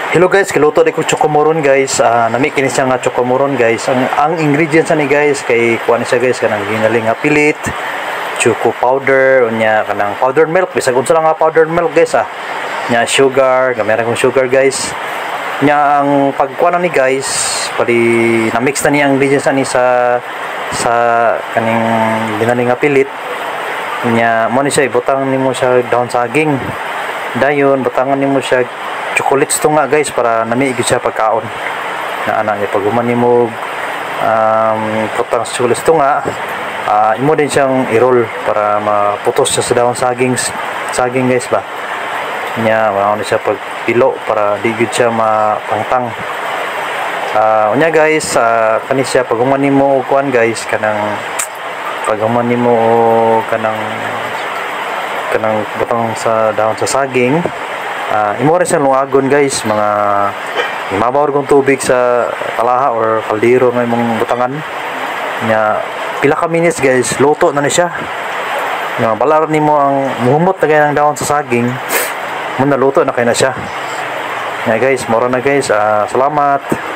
Hello guys, kiluto di ko chocomoron guys. Nami kini siya nga chocomoron guys. Ang ingredients ni guys kay kuan siya guys kanang ginaling nga pilit, choco powder, unya kanang powdered milk, bisag unsa lang nga powdered milk guys Nya sugar, gamay kong sugar guys. Nya ang pagkuan ni guys, pali na mix na niya ang ingredients ni sa kaning ginaling nga pilit. Nya mo ni siya ibutang nimo siya daon saging. Dayon butangan nimo siya chocolates to nga guys para namiigid siya pagkaon na ana ni paguman nimo putang chocolates to nga imo din siyang i-roll para maputos siya sa daon saging guys ba nya mao ni siya pagpilo para di gid siya mapangtang unya guys kani siya paguman nimo kuan guys kanang paguman nimo kanang butang sa daon sa saging imo rin siyang lungagon guys, mga imabaw kong tubig sa talaha or kaldero ng imong butangan nya pila ka minutes guys, luto na ni siya nga balaran nimo ang muhumot na kaya ng daon sa saging muna luto na kaya na siya nga guys, mora na guys, salamat.